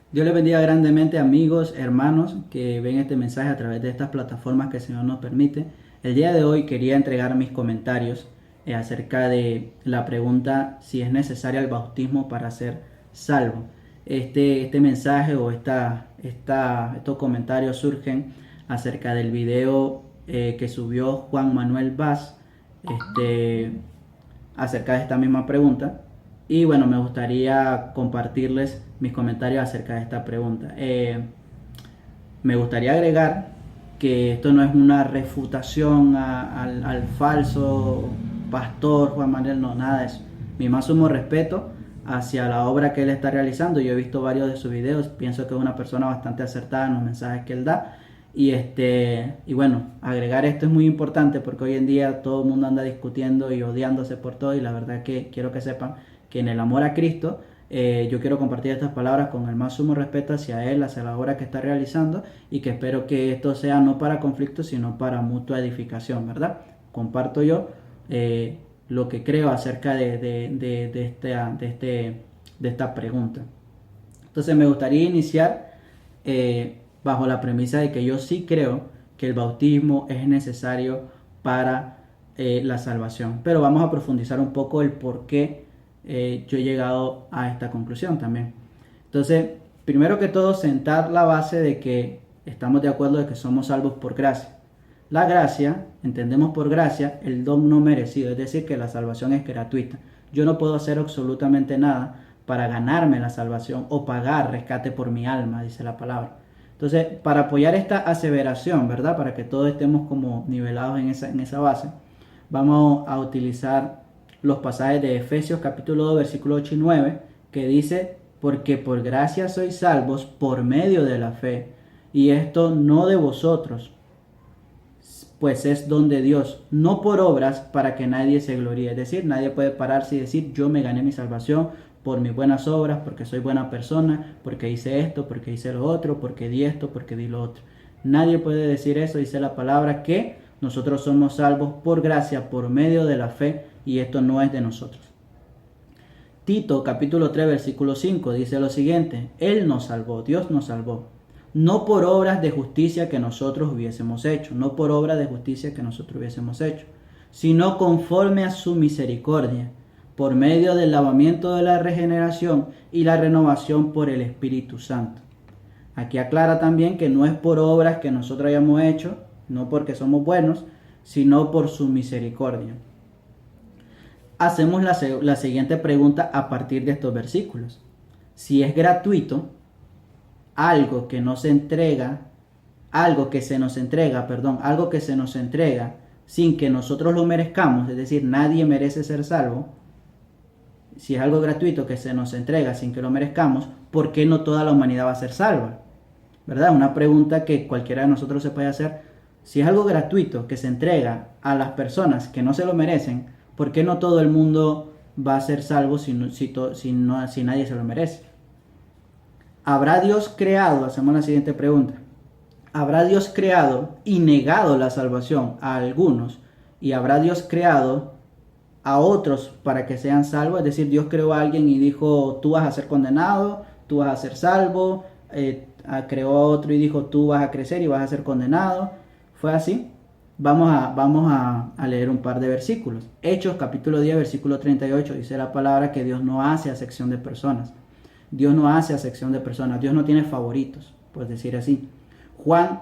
Dios les bendiga grandemente, amigos, hermanos que ven este mensaje a través de estas plataformas que el Señor nos permite. El día de hoy quería entregar mis comentarios acerca de la pregunta si es necesario el bautismo para ser salvo. Este mensaje o estos comentarios surgen acerca del video que subió Juan Manuel Vaz acerca de esta misma pregunta. Y bueno, me gustaría compartirles mis comentarios acerca de esta pregunta. Me gustaría agregar que esto no es una refutación al falso pastor Juan Manuel, no, nada de eso. Mi más sumo respeto hacia la obra que él está realizando. Yo he visto varios de sus videos, pienso que es una persona bastante acertada en los mensajes que él da. Y bueno, agregar esto es muy importante porque hoy en día todo el mundo anda discutiendo y odiándose por todo, y la verdad que quiero que sepan que en el amor a Cristo yo quiero compartir estas palabras con el más sumo respeto hacia Él, hacia la obra que está realizando, y que espero que esto sea no para conflicto, sino para mutua edificación, ¿verdad? Comparto yo lo que creo acerca de esta pregunta. Entonces me gustaría iniciar bajo la premisa de que yo sí creo que el bautismo es necesario para la salvación. Pero vamos a profundizar un poco el por qué yo he llegado a esta conclusión también. Entonces, primero que todo, sentar la base de que estamos de acuerdo de que somos salvos por gracia. La gracia, entendemos por gracia el don no merecido, es decir, que la salvación es gratuita. Yo no puedo hacer absolutamente nada para ganarme la salvación o pagar rescate por mi alma, dice la palabra. Entonces, para apoyar esta aseveración, ¿verdad? Para que todos estemos como nivelados en esa base, vamos a utilizar los pasajes de Efesios capítulo 2, versículo 8 y 9, que dice: porque por gracia sois salvos por medio de la fe, y esto no de vosotros, pues es don de Dios, no por obras para que nadie se gloríe. Es decir, nadie puede pararse y decir: yo me gané mi salvación por mis buenas obras, porque soy buena persona, porque hice esto, porque hice lo otro, porque di esto, porque di lo otro. Nadie puede decir eso. Dice la palabra que nosotros somos salvos por gracia, por medio de la fe, y esto no es de nosotros. Tito capítulo 3 versículo 5 dice lo siguiente: Él nos salvó, Dios nos salvó, no por obras de justicia que nosotros hubiésemos hecho, no por obras de justicia que nosotros hubiésemos hecho, sino conforme a su misericordia, por medio del lavamiento de la regeneración y la renovación por el Espíritu Santo. Aquí aclara también que no es por obras que nosotros hayamos hecho, no porque somos buenos, sino por su misericordia. Hacemos la siguiente pregunta a partir de estos versículos. Si es gratuito, algo que se nos entrega sin que nosotros lo merezcamos, es decir, nadie merece ser salvo. Si es algo gratuito que se nos entrega sin que lo merezcamos, ¿por qué no toda la humanidad va a ser salva? ¿Verdad? Una pregunta que cualquiera de nosotros se puede hacer. Si es algo gratuito que se entrega a las personas que no se lo merecen, ¿por qué no todo el mundo va a ser salvo si nadie se lo merece? ¿Habrá Dios creado? Hacemos la siguiente pregunta. ¿Habrá Dios creado y negado la salvación a algunos? ¿Y habrá Dios creado a otros para que sean salvos? Es decir, Dios creó a alguien y dijo: tú vas a ser condenado, tú vas a ser salvo. Creó a otro y dijo: tú vas a crecer y vas a ser condenado. ¿Fue así? Vamos a leer un par de versículos. Hechos capítulo 10 versículo 38 dice la palabra que Dios no hace acepción de personas. Dios no hace acepción de personas. Dios no tiene favoritos, por decir así. Juan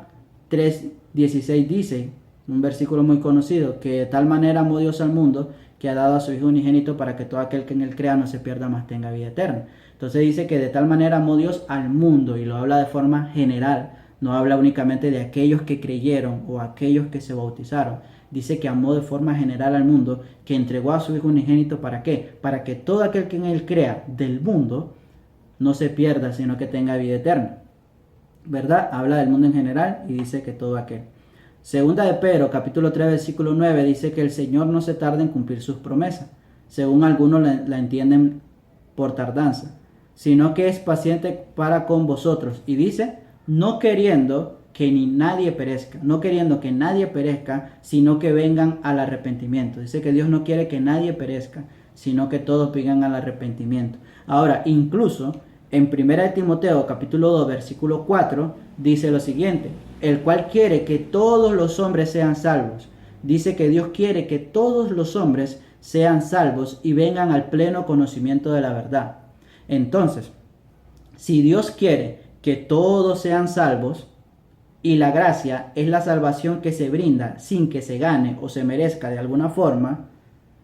3:16 dice, un versículo muy conocido, que de tal manera amó Dios al mundo que ha dado a su Hijo unigénito para que todo aquel que en él crea no se pierda, mas tenga vida eterna. Entonces dice que de tal manera amó Dios al mundo, y lo habla de forma general. No habla únicamente de aquellos que creyeron o aquellos que se bautizaron. Dice que amó de forma general al mundo, que entregó a su Hijo unigénito. ¿Para qué? Para que todo aquel que en él crea del mundo no se pierda, sino que tenga vida eterna. ¿Verdad? Habla del mundo en general y dice que todo aquel. Segunda de Pedro, capítulo 3, versículo 9, dice que el Señor no se tarda en cumplir sus promesas, según algunos la entienden por tardanza, sino que es paciente para con vosotros. Y dice: no queriendo que nadie perezca, sino que vengan al arrepentimiento. Dice que Dios no quiere que nadie perezca, sino que todos vengan al arrepentimiento. Ahora, incluso En 1 Timoteo capítulo 2 versículo 4 dice lo siguiente: el cual quiere que todos los hombres sean salvos. Dice que Dios quiere que todos los hombres sean salvos y vengan al pleno conocimiento de la verdad. Entonces, si Dios quiere que todos sean salvos, y la gracia es la salvación que se brinda sin que se gane o se merezca de alguna forma,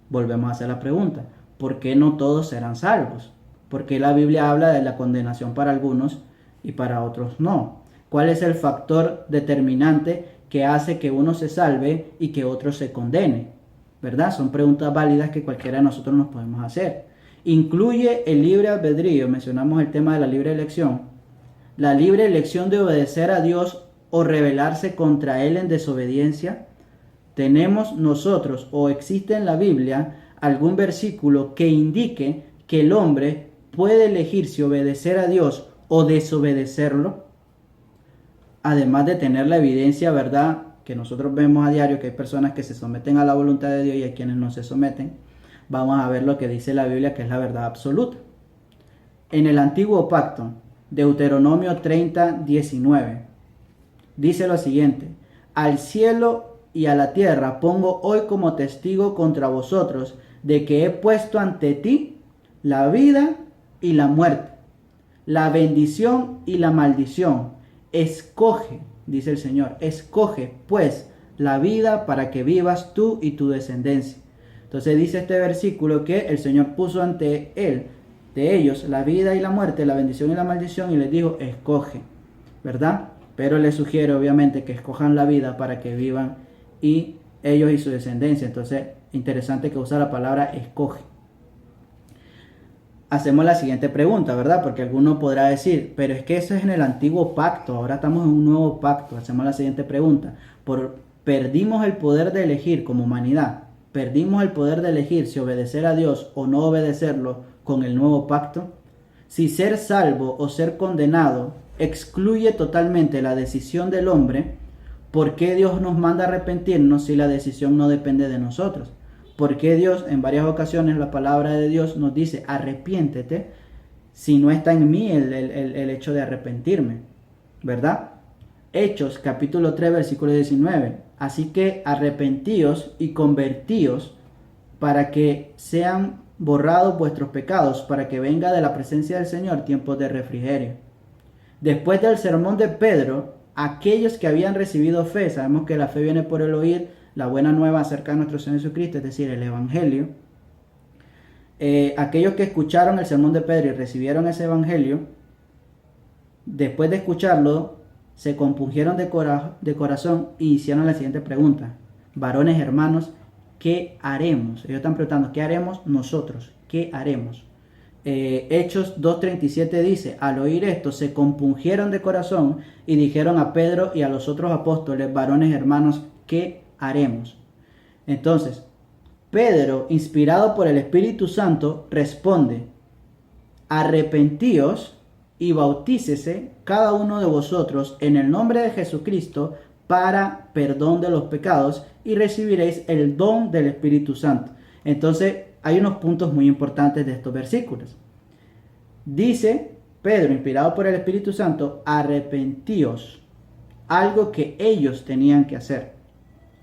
volvemos a hacer la pregunta: ¿por qué no todos serán salvos? ¿Por qué la Biblia habla de la condenación para algunos y para otros no? ¿Cuál es el factor determinante que hace que uno se salve y que otro se condene? ¿Verdad? Son preguntas válidas que cualquiera de nosotros nos podemos hacer. ¿Incluye el libre albedrío? Mencionamos el tema de la libre elección. La libre elección de obedecer a Dios o rebelarse contra Él en desobediencia. ¿Tenemos nosotros o existe en la Biblia algún versículo que indique que el hombre puede elegir si obedecer a Dios o desobedecerlo? Además de tener la evidencia, ¿verdad?, que nosotros vemos a diario, que hay personas que se someten a la voluntad de Dios y hay quienes no se someten. Vamos a ver lo que dice la Biblia, que es la verdad absoluta. En el antiguo pacto, Deuteronomio 30:19, dice lo siguiente: al cielo y a la tierra pongo hoy como testigo contra vosotros de que he puesto ante ti la vida y la muerte, la bendición y la maldición. Escoge, dice el Señor, escoge pues la vida para que vivas tú y tu descendencia. Entonces dice este versículo que el Señor puso ante de ellos la vida y la muerte, la bendición y la maldición, y les dijo: escoge, ¿verdad? Pero les sugiere obviamente que escojan la vida para que vivan y ellos y su descendencia. Entonces, interesante que usa la palabra escoge. Hacemos la siguiente pregunta, ¿verdad? Porque alguno podrá decir: pero es que eso es en el antiguo pacto, ahora estamos en un nuevo pacto. Hacemos la siguiente pregunta: ¿perdimos el poder de elegir como humanidad? ¿Perdimos el poder de elegir si obedecer a Dios o no obedecerlo con el nuevo pacto? Si ser salvo o ser condenado excluye totalmente la decisión del hombre, ¿por qué Dios nos manda a arrepentirnos si la decisión no depende de nosotros? ¿Por qué Dios, en varias ocasiones la palabra de Dios nos dice arrepiéntete, si no está en mí el hecho de arrepentirme? ¿Verdad? Hechos capítulo 3 versículo 19. Así que arrepentíos y convertíos para que sean borrados vuestros pecados, para que venga de la presencia del Señor tiempos de refrigerio. Después del sermón de Pedro, aquellos que habían recibido fe, sabemos que la fe viene por el oír la buena nueva acerca de nuestro Señor Jesucristo, es decir, el Evangelio. Aquellos que escucharon el sermón de Pedro y recibieron ese Evangelio, después de escucharlo, se compungieron de corazón y hicieron la siguiente pregunta: varones hermanos, ¿qué haremos? Ellos están preguntando: ¿qué haremos nosotros? ¿Qué haremos? Hechos 2:37 dice: al oír esto se compungieron de corazón y dijeron a Pedro y a los otros apóstoles: varones hermanos, ¿qué haremos? Entonces, Pedro, inspirado por el Espíritu Santo, responde: arrepentíos y bautícese cada uno de vosotros en el nombre de Jesucristo para perdón de los pecados y recibiréis el don del Espíritu Santo. Entonces, hay unos puntos muy importantes de estos versículos. Dice Pedro, inspirado por el Espíritu Santo: arrepentíos, algo que ellos tenían que hacer,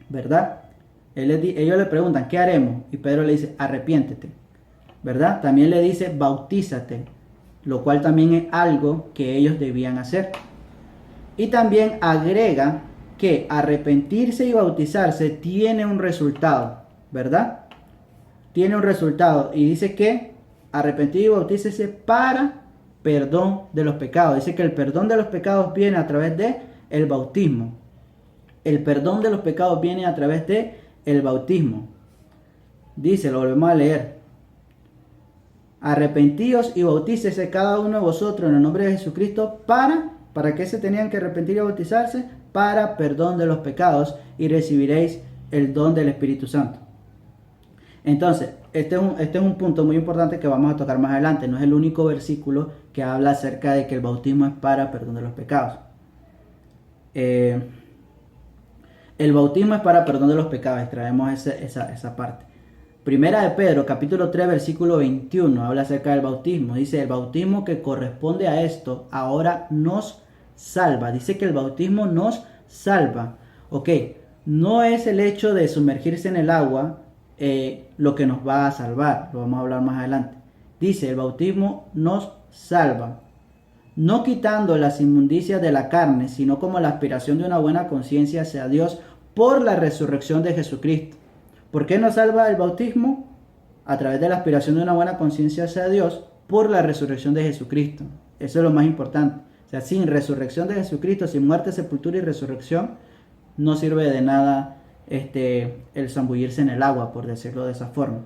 ¿verdad? Ellos le preguntan: ¿qué haremos? Y Pedro le dice: arrepiéntete, ¿verdad? También le dice: bautízate, lo cual también es algo que ellos debían hacer. Y también agrega que arrepentirse y bautizarse tiene un resultado, ¿verdad? Tiene un resultado, y dice que arrepentir y bautícese para perdón de los pecados. Dice que el perdón de los pecados viene a través de el bautismo. El perdón de los pecados viene a través de el bautismo. Dice, lo volvemos a leer: arrepentíos y bautícese cada uno de vosotros en el nombre de Jesucristo ¿para qué se tenían que arrepentir y bautizarse? Para perdón de los pecados y recibiréis el don del Espíritu Santo. Entonces, este es un punto muy importante que vamos a tocar más adelante. No es el único versículo que habla acerca de que el bautismo es para perdón de los pecados. El bautismo es para perdón de los pecados, extraemos esa parte. Primera de Pedro, capítulo 3, versículo 21, habla acerca del bautismo. Dice, el bautismo que corresponde a esto ahora nos salva. Dice que el bautismo nos salva. Ok, no es el hecho de sumergirse en el agua lo que nos va a salvar. Lo vamos a hablar más adelante. Dice, el bautismo nos salva. No quitando las inmundicias de la carne, sino como la aspiración de una buena conciencia hacia Dios por la resurrección de Jesucristo. ¿Por qué nos salva el bautismo? A través de la aspiración de una buena conciencia hacia Dios por la resurrección de Jesucristo. Eso es lo más importante. O sea, sin resurrección de Jesucristo, sin muerte, sepultura y resurrección, no sirve de nada el zambullirse en el agua, por decirlo de esa forma.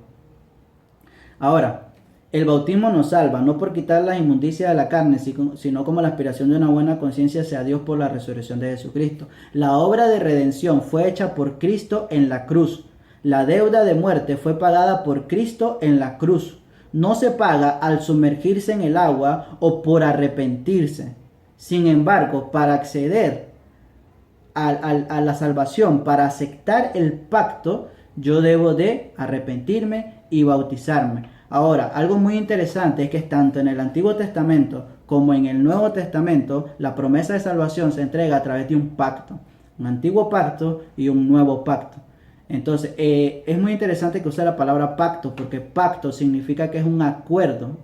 Ahora, el bautismo nos salva, no por quitar las inmundicias de la carne, sino como la aspiración de una buena conciencia hacia Dios por la resurrección de Jesucristo. La obra de redención fue hecha por Cristo en la cruz. La deuda de muerte fue pagada por Cristo en la cruz. No se paga al sumergirse en el agua o por arrepentirse. Sin embargo, para acceder a la salvación, para aceptar el pacto, yo debo de arrepentirme y bautizarme. Ahora, algo muy interesante es que tanto en el Antiguo Testamento como en el Nuevo Testamento, la promesa de salvación se entrega a través de un pacto. Un antiguo pacto y un nuevo pacto. Entonces, es muy interesante que use la palabra pacto, porque pacto significa que es un acuerdo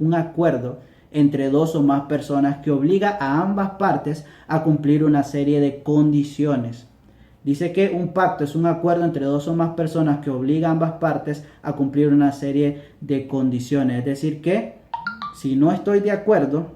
entre dos o más personas que obliga a ambas partes a cumplir una serie de condiciones. Dice que un pacto es un acuerdo entre dos o más personas que obliga a ambas partes a cumplir una serie de condiciones. Es decir que si no estoy de acuerdo,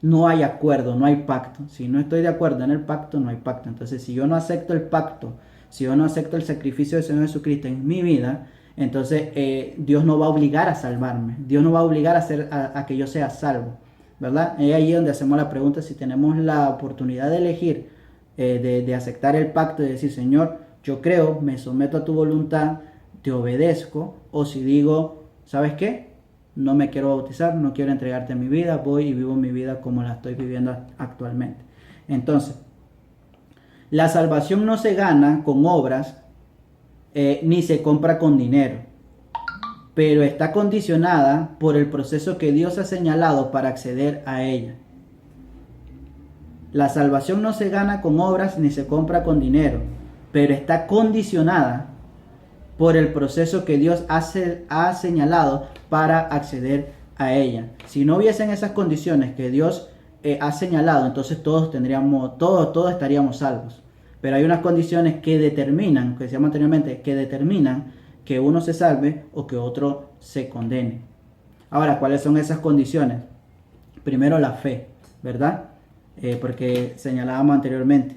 no hay acuerdo, no hay pacto. Si no estoy de acuerdo en el pacto, no hay pacto. Entonces, si yo no acepto el pacto, si yo no acepto el sacrificio del Señor Jesucristo en mi vida, entonces Dios no va a obligar a salvarme. Dios no va a obligar a que yo sea salvo, ¿verdad? Es ahí donde hacemos la pregunta si tenemos la oportunidad de elegir, de aceptar el pacto y decir, Señor, yo creo, me someto a tu voluntad, te obedezco, o si digo, ¿sabes qué? No me quiero bautizar, no quiero entregarte mi vida, voy y vivo mi vida como la estoy viviendo actualmente. Entonces, la salvación no se gana con obras, ni se compra con dinero, pero está condicionada por el proceso que Dios ha señalado para acceder a ella. La salvación no se gana con obras ni se compra con dinero, pero está condicionada por el proceso que Dios ha señalado para acceder a ella. Si no hubiesen esas condiciones que Dios ha señalado, entonces todos estaríamos salvos. Pero hay unas condiciones que determinan, que se llama anteriormente, que determinan que uno se salve o que otro se condene. Ahora, ¿cuáles son esas condiciones? Primero, la fe, ¿verdad? Porque señalábamos anteriormente,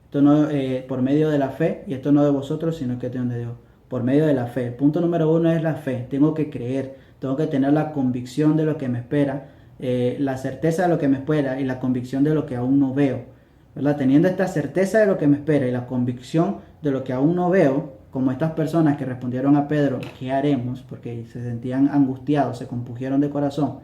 esto no por medio de la fe, y esto no de vosotros, sino que es de Dios, por medio de la fe. El punto número uno es la fe. Tengo que creer, tengo que tener la convicción de lo que me espera, la certeza de lo que me espera y la convicción de lo que aún no veo, ¿verdad? Teniendo esta certeza de lo que me espera y la convicción de lo que aún no veo, como estas personas que respondieron a Pedro, ¿qué haremos? Porque se sentían angustiados, se compungieron de corazón.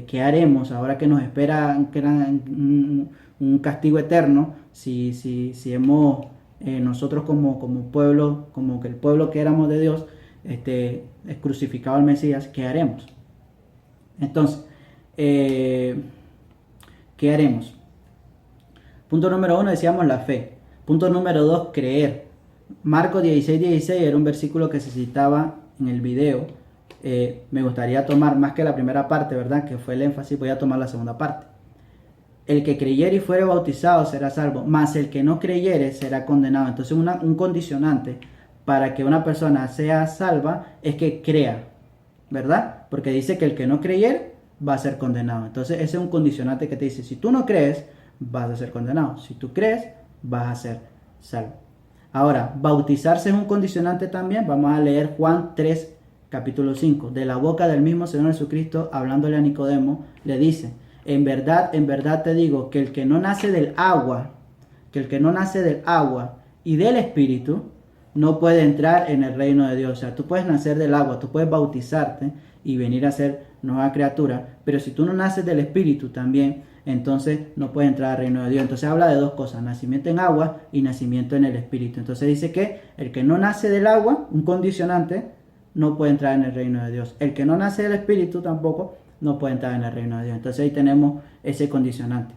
¿Qué haremos ahora que nos espera un castigo eterno si hemos nosotros como pueblo, como que el pueblo que éramos de Dios, es crucificado al Mesías? ¿Qué haremos? Entonces, ¿qué haremos? Punto número uno, decíamos la fe. Punto número dos, creer. Marcos 16:16 era un versículo que se citaba en el video. Me gustaría tomar más que la primera parte, ¿verdad? Que fue el énfasis, voy a tomar la segunda parte. El que creyere y fuere bautizado será salvo, mas el que no creyere será condenado. Entonces un condicionante para que una persona sea salva es que crea, ¿verdad? Porque dice que el que no creyere va a ser condenado. Entonces ese es un condicionante que te dice, si tú no crees, vas a ser condenado. Si tú crees, vas a ser salvo. Ahora, bautizarse es un condicionante también. Vamos a leer Juan 3, capítulo 5. De la boca del mismo Señor Jesucristo, hablándole a Nicodemo, le dice, en verdad te digo que el que no nace del agua, y del Espíritu, no puede entrar en el reino de Dios. O sea, tú puedes nacer del agua, tú puedes bautizarte y venir a ser nueva criatura, pero si tú no naces del Espíritu también, entonces no puedes entrar al reino de Dios. Entonces habla de dos cosas, nacimiento en agua y nacimiento en el Espíritu. Entonces dice que el que no nace del agua, un condicionante no puede entrar en el reino de Dios. El que no nace del Espíritu tampoco no puede entrar en el reino de Dios. Entonces ahí tenemos ese condicionante.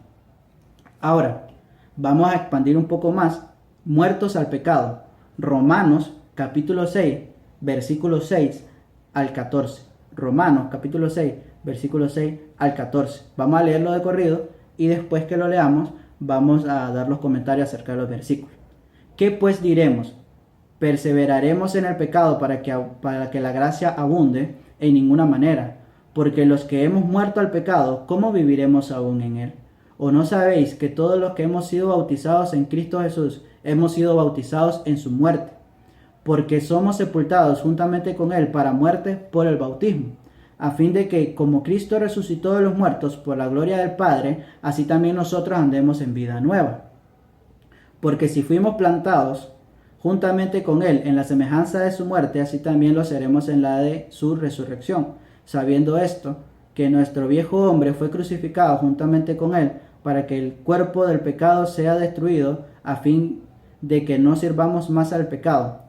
Ahora, vamos a expandir un poco más. Muertos al pecado. Romanos capítulo 6, versículo 6 al 14. Romanos capítulo 6, versículo 6 al 14. Vamos a leerlo de corrido y después que lo leamos vamos a dar los comentarios acerca de los versículos. ¿Qué pues diremos? ¿Perseveraremos en el pecado para que la gracia abunde? En ninguna manera. Porque los que hemos muerto al pecado, ¿cómo viviremos aún en él? ¿O no sabéis que todos los que hemos sido bautizados en Cristo Jesús, hemos sido bautizados en su muerte? Porque somos sepultados juntamente con él para muerte por el bautismo, a fin de que, como Cristo resucitó de los muertos por la gloria del Padre, así también nosotros andemos en vida nueva. Porque si fuimos plantados juntamente con él en la semejanza de su muerte, así también lo seremos en la de su resurrección, sabiendo esto, que nuestro viejo hombre fue crucificado juntamente con él, para que el cuerpo del pecado sea destruido, a fin de que no sirvamos más al pecado.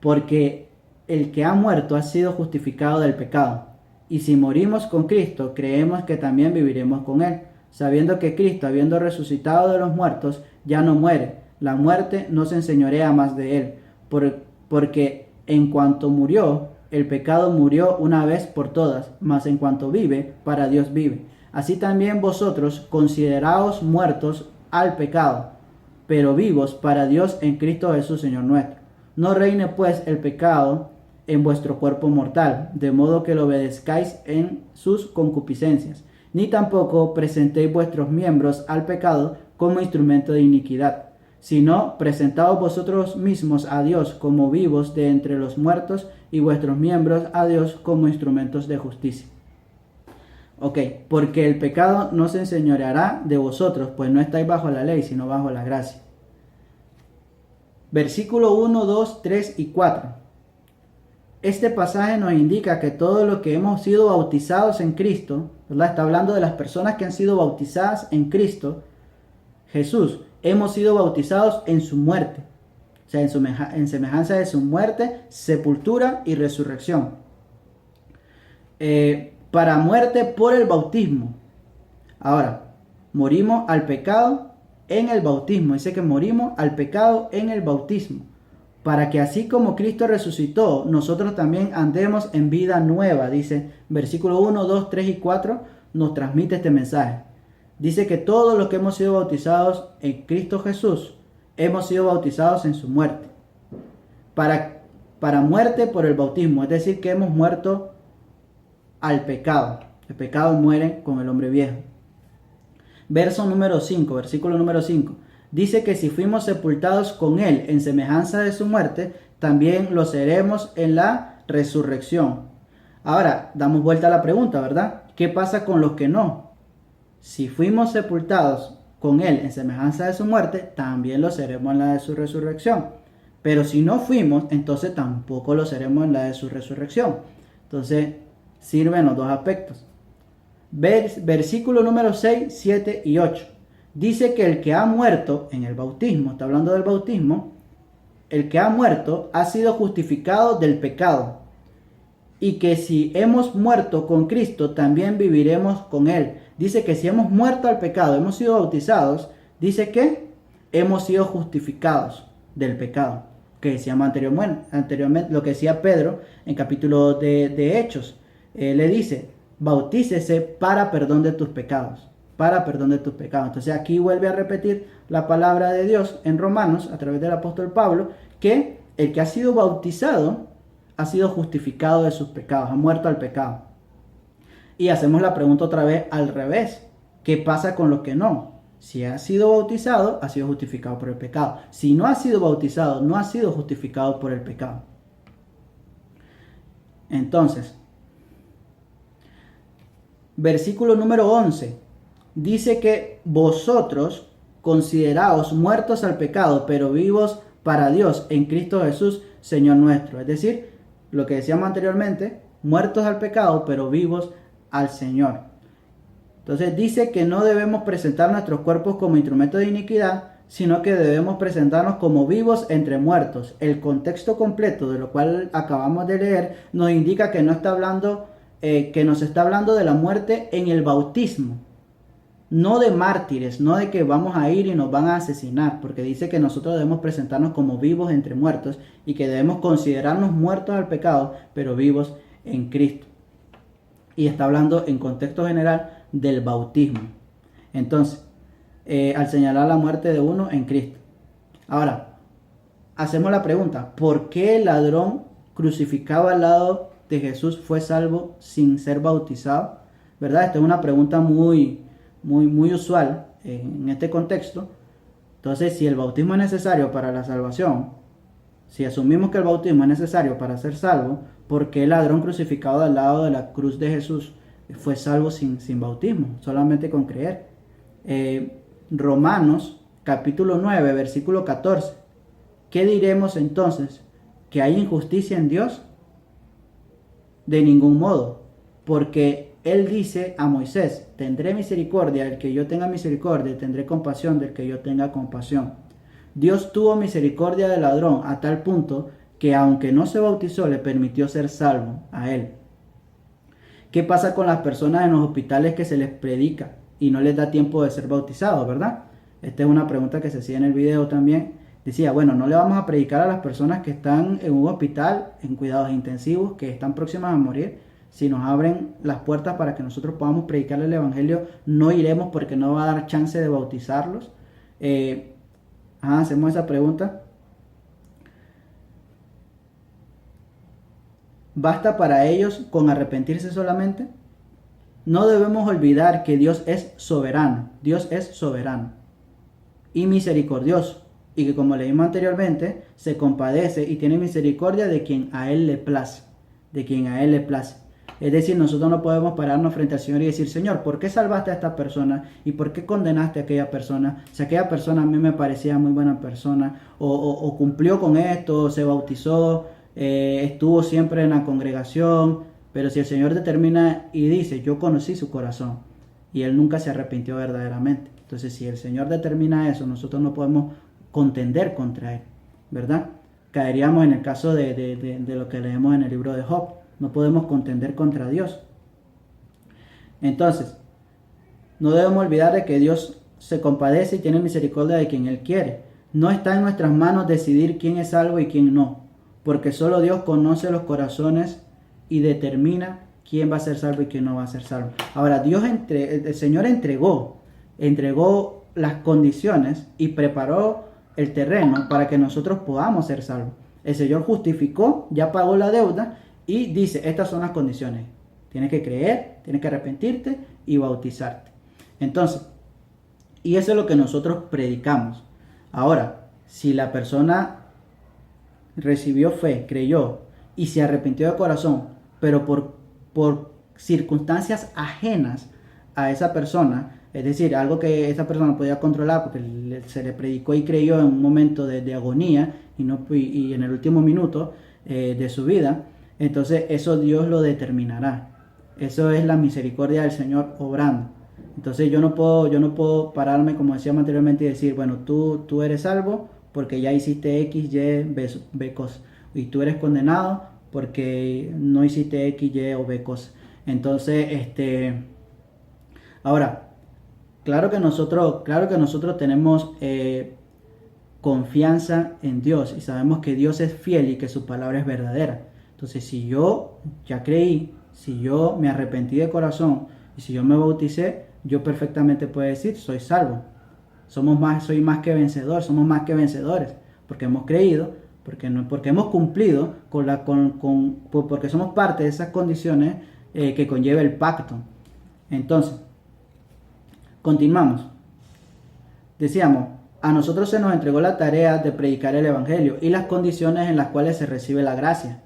Porque el que ha muerto ha sido justificado del pecado. Y si morimos con Cristo, creemos que también viviremos con él, sabiendo que Cristo, habiendo resucitado de los muertos, ya no muere. La muerte no se enseñorea más de él, porque en cuanto murió, el pecado murió una vez por todas, mas en cuanto vive, para Dios vive. Así también vosotros consideraos muertos al pecado, pero vivos para Dios en Cristo Jesús, Señor nuestro. No reine pues el pecado en vuestro cuerpo mortal, de modo que lo obedezcáis en sus concupiscencias, ni tampoco presentéis vuestros miembros al pecado como instrumento de iniquidad, sino presentaos vosotros mismos a Dios como vivos de entre los muertos, y vuestros miembros a Dios como instrumentos de justicia. Ok, porque el pecado no se enseñoreará de vosotros, pues no estáis bajo la ley, sino bajo la gracia. Versículo 1, 2, 3 y 4. Este pasaje nos indica que todos los que hemos sido bautizados en Cristo, ¿verdad? Está hablando de las personas que han sido bautizadas en Cristo Jesús, hemos sido bautizados en su muerte, o sea, en semejanza de su muerte, sepultura y resurrección. Para muerte por el bautismo. Ahora, morimos al pecado en el bautismo. Dice que morimos al pecado en el bautismo, para que así como Cristo resucitó, nosotros también andemos en vida nueva. Dice, versículo 1, 2, 3 y 4 nos transmite este mensaje. Dice que todos los que hemos sido bautizados en Cristo Jesús, hemos sido bautizados en su muerte. Para muerte por el bautismo, es decir, que hemos muerto al pecado. El pecado muere con el hombre viejo. Versículo número 5. Dice que si fuimos sepultados con él en semejanza de su muerte, también lo seremos en la resurrección. Ahora, damos vuelta a la pregunta, ¿verdad? ¿Qué pasa con los que no? Si fuimos sepultados con él en semejanza de su muerte, también lo seremos en la de su resurrección. Pero si no fuimos, entonces tampoco lo seremos en la de su resurrección. Entonces, sirven los dos aspectos. Versículo número 6, 7 y 8. Dice que el que ha muerto en el bautismo, está hablando del bautismo, el que ha muerto ha sido justificado del pecado. Y que si hemos muerto con Cristo, también viviremos con él. Dice que si hemos muerto al pecado, hemos sido bautizados, dice que hemos sido justificados del pecado. Que decíamos anteriormente, lo que decía Pedro en capítulo de Hechos. Le dice, bautícese para perdón de tus pecados. Para perdón de tus pecados. Entonces aquí vuelve a repetir la palabra de Dios en Romanos, a través del apóstol Pablo, que el que ha sido bautizado ha sido justificado de sus pecados, ha muerto al pecado. Y hacemos la pregunta otra vez al revés. ¿Qué pasa con los que no? Si ha sido bautizado, ha sido justificado por el pecado. Si no ha sido bautizado, no ha sido justificado por el pecado. Entonces, versículo número 11. Dice que vosotros consideraos muertos al pecado, pero vivos para Dios en Cristo Jesús, Señor nuestro. Es decir, lo que decíamos anteriormente, muertos al pecado, pero vivos al Señor. Entonces dice que no debemos presentar nuestros cuerpos como instrumentos de iniquidad, sino que debemos presentarnos como vivos entre muertos. El contexto completo de lo cual acabamos de leer nos indica que no está hablando, que nos está hablando de la muerte en el bautismo, no de mártires, no de que vamos a ir y nos van a asesinar, porque dice que nosotros debemos presentarnos como vivos entre muertos y que debemos considerarnos muertos al pecado, pero vivos en Cristo. Y está hablando en contexto general del bautismo. Entonces, al señalar la muerte de uno en Cristo. Ahora, hacemos la pregunta, ¿por qué el ladrón crucificado al lado de Jesús fue salvo sin ser bautizado? ¿Verdad? Esta es una pregunta muy usual en este contexto. Entonces, si el bautismo es necesario para la salvación, si asumimos que el bautismo es necesario para ser salvo, ¿por qué el ladrón crucificado al lado de la cruz de Jesús fue salvo sin bautismo, solamente con creer? Romanos capítulo 9, versículo 14. ¿Qué diremos entonces? ¿Que hay injusticia en Dios? De ningún modo, porque Él dice a Moisés, tendré misericordia del que yo tenga misericordia, tendré compasión del que yo tenga compasión. Dios tuvo misericordia del ladrón a tal punto que aunque no se bautizó, le permitió ser salvo a él. ¿Qué pasa con las personas en los hospitales que se les predica y no les da tiempo de ser bautizados, verdad? Esta es una pregunta que se hacía en el video también. Decía, bueno, no le vamos a predicar a las personas que están en un hospital, en cuidados intensivos, que están próximas a morir. Si nos abren las puertas para que nosotros podamos predicarle el evangelio, no iremos porque no va a dar chance de bautizarlos. Hacemos esa pregunta. ¿Basta para ellos con arrepentirse solamente? No debemos olvidar que Dios es soberano. Dios es soberano y misericordioso. Y que, como leímos anteriormente, se compadece y tiene misericordia de quien a Él le place. De quien a Él le place. Es decir, nosotros no podemos pararnos frente al Señor y decir, Señor, ¿por qué salvaste a esta persona? ¿Y por qué condenaste a aquella persona? Si aquella persona a mí me parecía muy buena persona, o cumplió con esto, o se bautizó, estuvo siempre en la congregación. Pero si el Señor determina y dice, yo conocí su corazón, y Él nunca se arrepintió verdaderamente. Entonces, si el Señor determina eso, nosotros no podemos contender contra Él, ¿verdad? Caeríamos en el caso de lo que leemos en el libro de Job. No podemos contender contra Dios. Entonces, no debemos olvidar de que Dios se compadece y tiene misericordia de quien Él quiere. No está en nuestras manos decidir quién es salvo y quién no, porque solo Dios conoce los corazones y determina quién va a ser salvo y quién no va a ser salvo. Ahora, el Señor entregó las condiciones y preparó el terreno para que nosotros podamos ser salvos. El Señor justificó, ya pagó la deuda y dice, estas son las condiciones. Tienes que creer, tienes que arrepentirte y bautizarte. Entonces, y eso es lo que nosotros predicamos. Ahora, si la persona recibió fe, creyó y se arrepintió de corazón, pero por circunstancias ajenas a esa persona, es decir, algo que esa persona podía controlar porque se le predicó y creyó en un momento de agonía y en el último minuto de su vida, entonces eso Dios lo determinará. Eso es la misericordia del Señor obrando. Entonces yo no puedo pararme, como decíamos anteriormente, y decir, bueno, tú eres salvo porque ya hiciste X, Y, B cosas. Y tú eres condenado porque no hiciste X, Y o B cosas. Entonces, ahora, claro que nosotros tenemos confianza en Dios y sabemos que Dios es fiel y que su palabra es verdadera. Entonces, si yo ya creí, si yo me arrepentí de corazón y si yo me bauticé, yo perfectamente puedo decir, soy salvo. Soy más que vencedor, somos más que vencedores, porque hemos creído, porque hemos cumplido porque somos parte de esas condiciones que conlleva el pacto. Entonces, continuamos. Decíamos, a nosotros se nos entregó la tarea de predicar el evangelio y las condiciones en las cuales se recibe la gracia.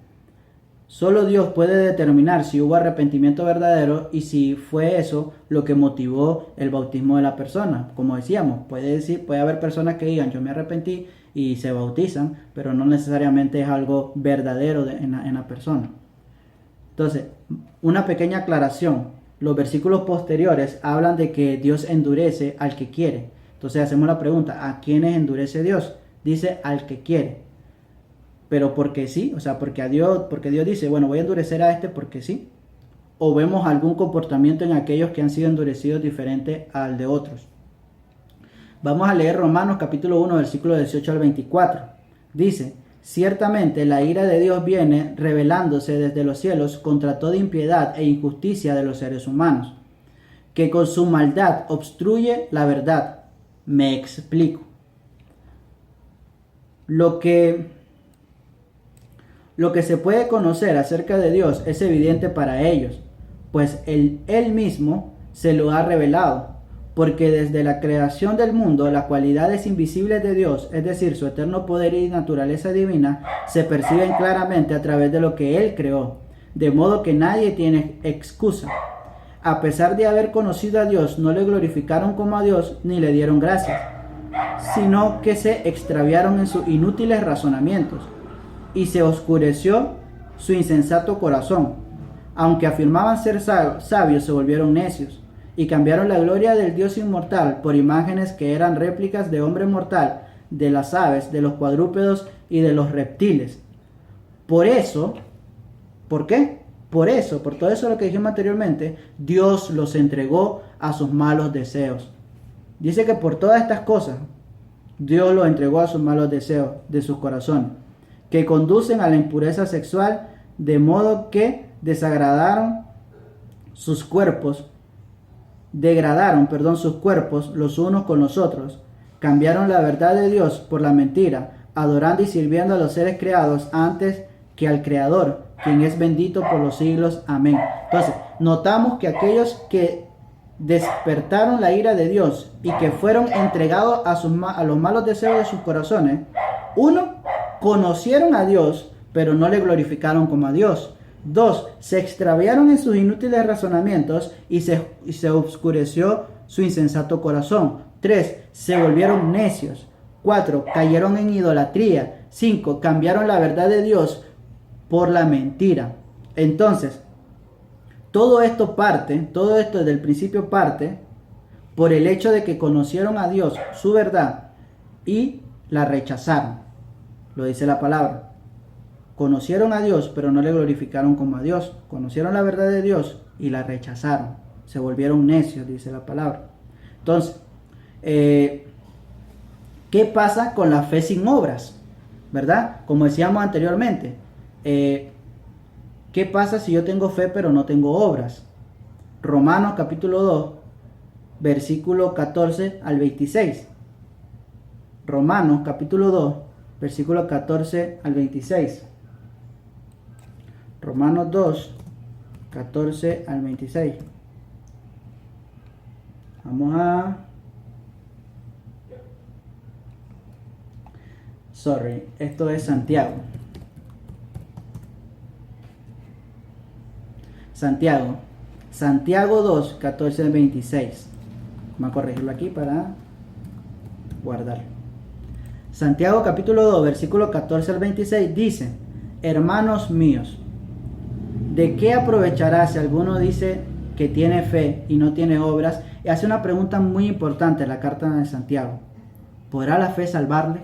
Solo Dios puede determinar si hubo arrepentimiento verdadero y si fue eso lo que motivó el bautismo de la persona. Como decíamos, puede haber personas que digan yo me arrepentí y se bautizan, pero no necesariamente es algo verdadero en la persona. Entonces, una pequeña aclaración. Los versículos posteriores hablan de que Dios endurece al que quiere. Entonces hacemos la pregunta, ¿a quiénes endurece Dios? Dice al que quiere. Pero porque sí, o sea, porque Dios dice, bueno, voy a endurecer a este porque sí. O vemos algún comportamiento en aquellos que han sido endurecidos diferente al de otros. Vamos a leer Romanos capítulo 1, versículo 18 al 24. Dice, ciertamente la ira de Dios viene revelándose desde los cielos contra toda impiedad e injusticia de los seres humanos, que con su maldad obstruye la verdad. Me explico. Lo que se puede conocer acerca de Dios es evidente para ellos, pues Él mismo se lo ha revelado, porque desde la creación del mundo las cualidades invisibles de Dios, es decir, su eterno poder y naturaleza divina, se perciben claramente a través de lo que Él creó, de modo que nadie tiene excusa. A pesar de haber conocido a Dios, no le glorificaron como a Dios ni le dieron gracias, sino que se extraviaron en sus inútiles razonamientos y se oscureció su insensato corazón. Aunque afirmaban ser sabios, se volvieron necios y cambiaron la gloria del Dios inmortal por imágenes que eran réplicas de hombre mortal, de las aves, de los cuadrúpedos y de los reptiles. Por eso, ¿por qué? Por todo eso lo que dijimos anteriormente, Dios los entregó a sus malos deseos. Dice que por todas estas cosas, Dios los entregó a sus malos deseos de sus corazones, que conducen a la impureza sexual, de modo que degradaron sus cuerpos los unos con los otros, cambiaron la verdad de Dios por la mentira, adorando y sirviendo a los seres creados antes que al Creador, quien es bendito por los siglos. Amén. Entonces, notamos que aquellos que despertaron la ira de Dios y que fueron entregados a los malos deseos de sus corazones, uno, conocieron a Dios, pero no le glorificaron como a Dios. 2. Se extraviaron en sus inútiles razonamientos y se oscureció su insensato corazón. 3. Se volvieron necios. 4. Cayeron en idolatría. 5. Cambiaron la verdad de Dios por la mentira. Entonces, todo esto desde el principio parte por el hecho de que conocieron a Dios, su verdad, y la rechazaron. Lo dice la palabra. Conocieron a Dios, pero no le glorificaron como a Dios. Conocieron la verdad de Dios y la rechazaron. Se volvieron necios, dice la palabra. Entonces, ¿qué pasa con la fe sin obras? ¿Verdad? Como decíamos anteriormente, ¿qué pasa si yo tengo fe pero no tengo obras? Romanos capítulo 2, versículo 14 al 26. Romanos capítulo 2, versículo 14 al 26. Romanos 2, 14 al 26. Vamos a... esto es Santiago. Santiago 2, 14 al 26. Vamos a corregirlo aquí para guardarlo. Santiago capítulo 2, versículo 14 al 26 dice: hermanos míos, ¿de qué aprovechará si alguno dice que tiene fe y no tiene obras? Y hace una pregunta muy importante en la carta de Santiago. ¿Podrá la fe salvarle?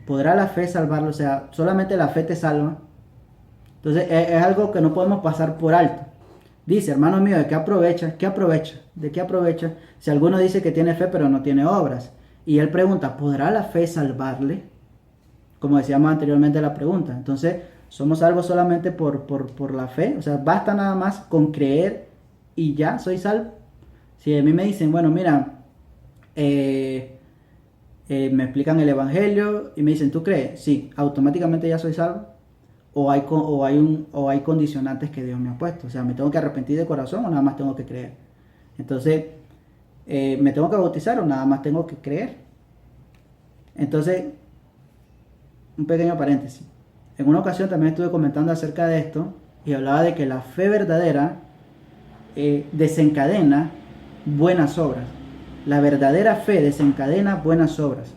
¿Podrá la fe salvarlo? O sea, solamente la fe te salva. Entonces es algo que no podemos pasar por alto. Dice, hermano mío, ¿de qué aprovecha? ¿Qué aprovecha? ¿De qué aprovecha? Si alguno dice que tiene fe pero no tiene obras. Y él pregunta, ¿podrá la fe salvarle? Como decíamos anteriormente la pregunta. Entonces, ¿somos salvos solamente por la fe? O sea, basta nada más con creer y ya soy salvo. Si a mí me dicen, bueno, mira, me explican el evangelio y me dicen, ¿tú crees? Sí, automáticamente ya soy salvo. O hay condicionantes que Dios me ha puesto. O sea, ¿me tengo que arrepentir de corazón o nada más tengo que creer? Entonces, ¿me tengo que bautizar o nada más tengo que creer? Entonces, un pequeño paréntesis. En una ocasión también estuve comentando acerca de esto y hablaba de que la fe verdadera desencadena buenas obras. La verdadera fe desencadena buenas obras.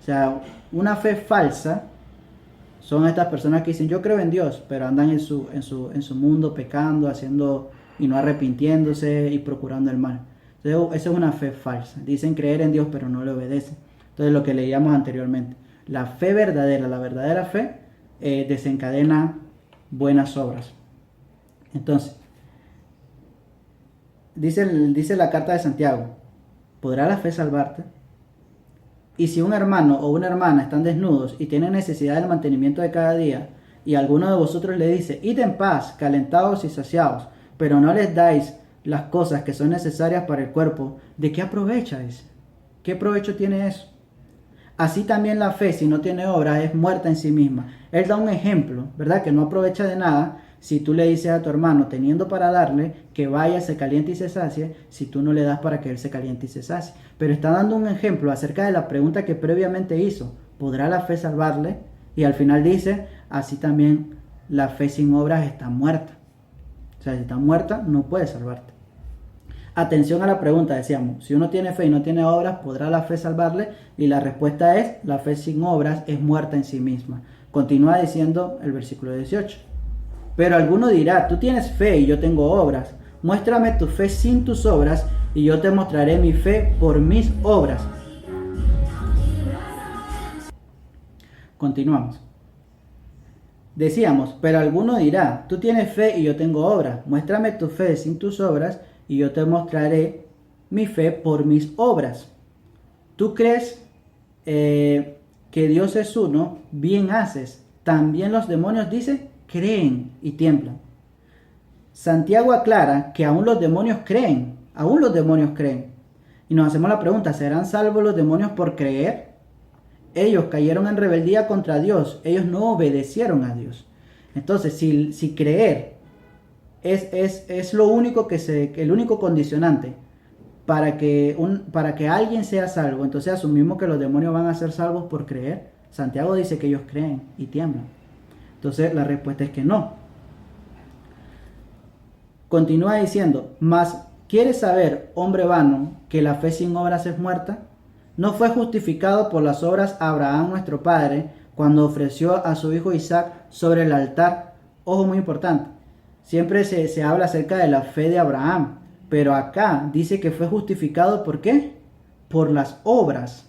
O sea, una fe falsa son estas personas que dicen yo creo en Dios, pero andan en su mundo pecando, haciendo y no arrepintiéndose y procurando el mal. Entonces, esa es una fe falsa. Dicen creer en Dios, pero no le obedecen. Entonces, lo que leíamos anteriormente. La fe verdadera, la verdadera fe, desencadena buenas obras. Entonces, dice la carta de Santiago, ¿podrá la fe salvarte? Y si un hermano o una hermana están desnudos y tienen necesidad del mantenimiento de cada día, y alguno de vosotros le dice, id en paz, calentados y saciados, pero no les dais las cosas que son necesarias para el cuerpo, ¿de qué aprovecha eso? ¿Qué provecho tiene eso? Así también la fe, si no tiene obras, es muerta en sí misma. Él da un ejemplo, ¿verdad? Que no aprovecha de nada si tú le dices a tu hermano, teniendo para darle, que vaya, se caliente y se sacie, si tú no le das para que él se caliente y se sacie. Pero está dando un ejemplo acerca de la pregunta que previamente hizo. ¿Podrá la fe salvarle? Y al final dice, así también la fe sin obras está muerta. O sea, si está muerta, no puede salvarte. Atención a la pregunta, decíamos, si uno tiene fe y no tiene obras, ¿podrá la fe salvarle? Y la respuesta es, la fe sin obras es muerta en sí misma. Continúa diciendo el versículo 18. Pero alguno dirá, tú tienes fe y yo tengo obras. Muéstrame tu fe sin tus obras y yo te mostraré mi fe por mis obras. Continuamos. Decíamos, pero alguno dirá, tú tienes fe y yo tengo obras. Muéstrame tu fe sin tus obras y yo te mostraré mi fe por mis obras. ¿Tú crees que Dios es uno? Bien haces. También los demonios, dice, creen y tiemblan. Santiago aclara que aún los demonios creen. Aún los demonios creen. Y nos hacemos la pregunta, ¿serán salvos los demonios por creer? Ellos cayeron en rebeldía contra Dios. Ellos no obedecieron a Dios. Entonces, si creer es lo único el único condicionante para que alguien sea salvo, entonces asumimos que los demonios van a ser salvos por creer. Santiago dice que ellos creen y tiemblan. Entonces la respuesta es que no. Continúa diciendo, mas ¿quieres saber, hombre vano, que la fe sin obras es muerta? ¿No fue justificado por las obras Abraham nuestro padre cuando ofreció a su hijo Isaac sobre el altar? Ojo, muy importante. Siempre se habla acerca de la fe de Abraham, pero acá dice que fue justificado ¿por qué? Por las obras.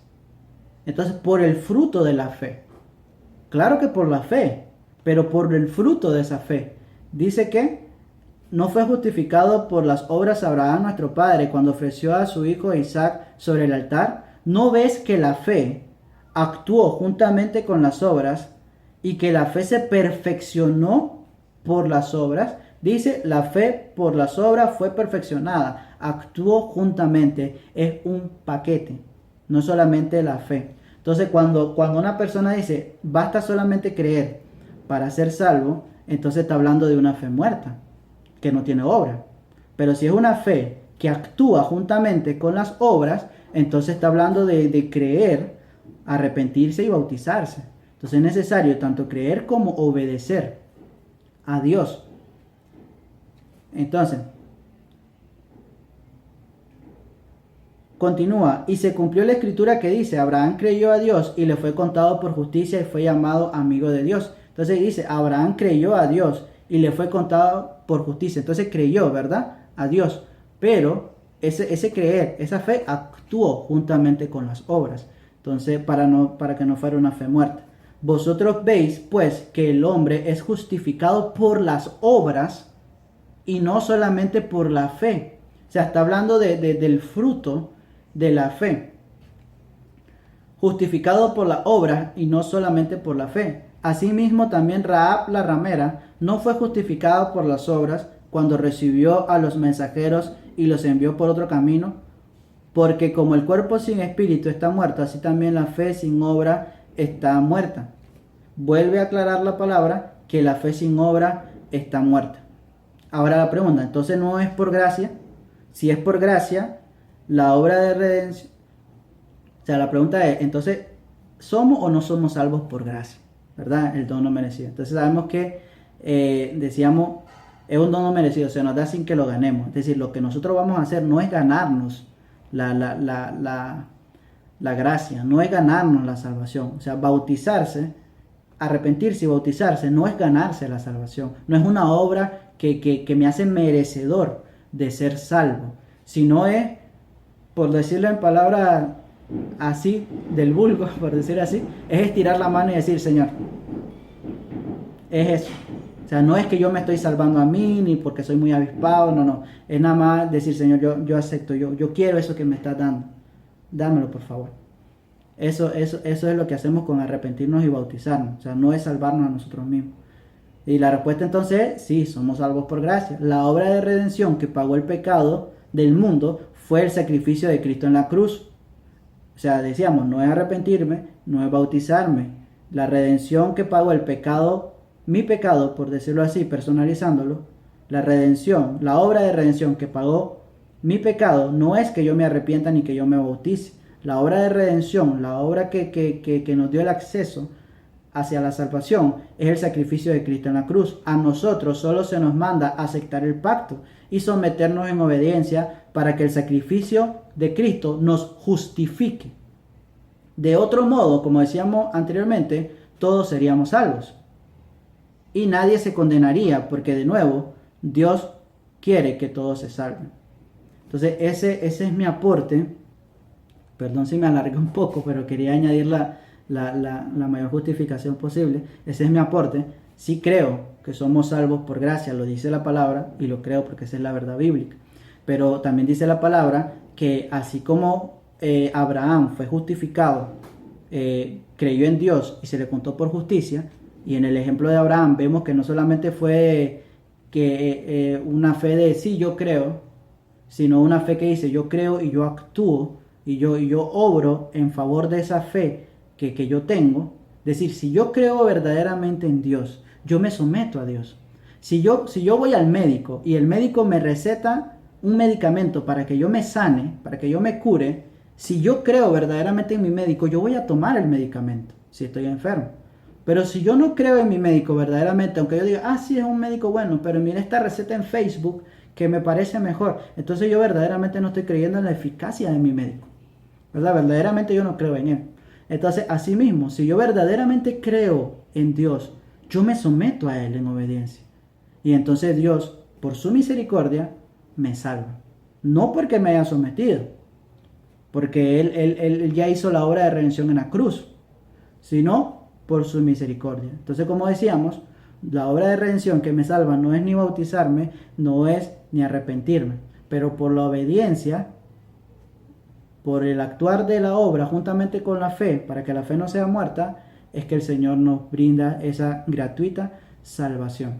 Entonces, por el fruto de la fe. Claro que por la fe, pero por el fruto de esa fe. Dice que no fue justificado por las obras Abraham nuestro padre cuando ofreció a su hijo Isaac sobre el altar. ¿No ves que la fe actuó juntamente con las obras y que la fe se perfeccionó por las obras? Dice, la fe por las obras fue perfeccionada, actuó juntamente, es un paquete, no solamente la fe. Entonces, cuando una persona dice, basta solamente creer para ser salvo, entonces está hablando de una fe muerta, que no tiene obra. Pero si es una fe que actúa juntamente con las obras, entonces está hablando de creer, arrepentirse y bautizarse. Entonces es necesario tanto creer como obedecer a Dios. Entonces, continúa, y se cumplió la escritura que dice, Abraham creyó a Dios y le fue contado por justicia y fue llamado amigo de Dios. Entonces dice, Abraham creyó a Dios y le fue contado por justicia. Entonces creyó, ¿verdad? A Dios. Pero ese creer, esa fe actuó juntamente con las obras. Entonces, para que no fuera una fe muerta. Vosotros veis, pues, que el hombre es justificado por las obras y no solamente por la fe. O sea, está hablando del fruto de la fe. Justificado por la obra y no solamente por la fe. Asimismo, también Rahab la ramera no fue justificada por las obras cuando recibió a los mensajeros y los envió por otro camino. Porque como el cuerpo sin espíritu está muerto, así también la fe sin obra está muerta. Vuelve a aclarar la palabra que la fe sin obra está muerta. Ahora la pregunta, entonces no es por gracia. Si es por gracia, la obra de redención. O sea, la pregunta es, entonces, ¿somos o no somos salvos por gracia? ¿Verdad? El don no merecido. Entonces sabemos que, decíamos, es un don no merecido, se nos da sin que lo ganemos. Es decir, lo que nosotros vamos a hacer no es ganarnos la gracia, no es ganarnos la salvación. O sea, bautizarse, arrepentirse y bautizarse no es ganarse la salvación. No es una obra que me hace merecedor de ser salvo, sino es por decirlo en palabras así, del vulgo, por decir así, es estirar la mano y decir, Señor, es eso. O sea, no es que yo me estoy salvando a mí, ni porque soy muy avispado, no. Es nada más decir, Señor, yo acepto, yo quiero eso que me estás dando. Dámelo, por favor. Eso es lo que hacemos con arrepentirnos y bautizarnos. O sea, no es salvarnos a nosotros mismos. Y la respuesta entonces es, sí, somos salvos por gracia. La obra de redención que pagó el pecado del mundo fue el sacrificio de Cristo en la cruz. O sea, decíamos, no es arrepentirme, no es bautizarme. La redención que pagó el pecado, mi pecado, por decirlo así, personalizándolo, la redención, la obra de redención que pagó mi pecado, no es que yo me arrepienta ni que yo me bautice. La obra de redención, la obra que nos dio el acceso hacia la salvación, es el sacrificio de Cristo en la cruz. A nosotros solo se nos manda aceptar el pacto y someternos en obediencia para que el sacrificio de Cristo nos justifique. De otro modo, como decíamos anteriormente, todos seríamos salvos y nadie se condenaría, porque de nuevo Dios quiere que todos se salven. Entonces ese es mi aporte. Perdón si me alargué un poco, pero quería añadir la mayor justificación posible. Ese es mi aporte. Sí creo que somos salvos por gracia, lo dice la palabra, y lo creo porque esa es la verdad bíblica. Pero también dice la palabra que así como Abraham fue justificado, creyó en Dios y se le contó por justicia, y en el ejemplo de Abraham vemos que no solamente fue que una fe de sí, yo creo, sino una fe que dice yo creo y yo actúo y yo obro en favor de esa fe que yo tengo. Es decir, si yo creo verdaderamente en Dios, yo me someto a Dios. Si yo voy al médico y el médico me receta un medicamento para que yo me sane, para que yo me cure, si yo creo verdaderamente en mi médico, yo voy a tomar el medicamento si estoy enfermo. Pero si yo no creo en mi médico verdaderamente, aunque yo diga, sí, es un médico bueno, pero mira esta receta en Facebook que me parece mejor, entonces yo verdaderamente no estoy creyendo en la eficacia de mi médico, ¿verdad? Verdaderamente yo no creo en él. Entonces, asimismo, si yo verdaderamente creo en Dios, yo me someto a Él en obediencia. Y entonces Dios, por su misericordia, me salva. No porque me haya sometido, porque Él ya hizo la obra de redención en la cruz, sino por su misericordia. Entonces, como decíamos, la obra de redención que me salva no es ni bautizarme, no es ni arrepentirme, pero por la obediencia, por el actuar de la obra juntamente con la fe, para que la fe no sea muerta, es que el Señor nos brinda esa gratuita salvación.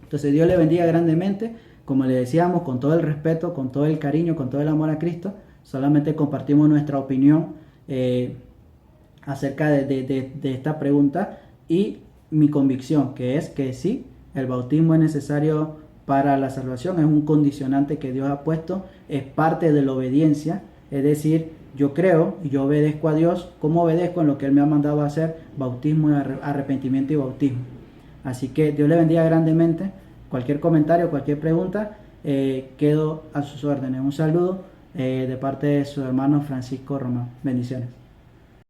Entonces Dios le bendiga grandemente, como le decíamos, con todo el respeto, con todo el cariño, con todo el amor a Cristo. Solamente compartimos nuestra opinión acerca de esta pregunta y mi convicción, que es que sí, el bautismo es necesario para la salvación, es un condicionante que Dios ha puesto, es parte de la obediencia. Es decir, yo creo y yo obedezco a Dios. ¿Cómo obedezco? En lo que Él me ha mandado a hacer: bautismo, arrepentimiento y bautismo. Así que Dios le bendiga grandemente. Cualquier comentario, cualquier pregunta, quedo a sus órdenes. Un saludo de parte de su hermano Francisco Román. Bendiciones.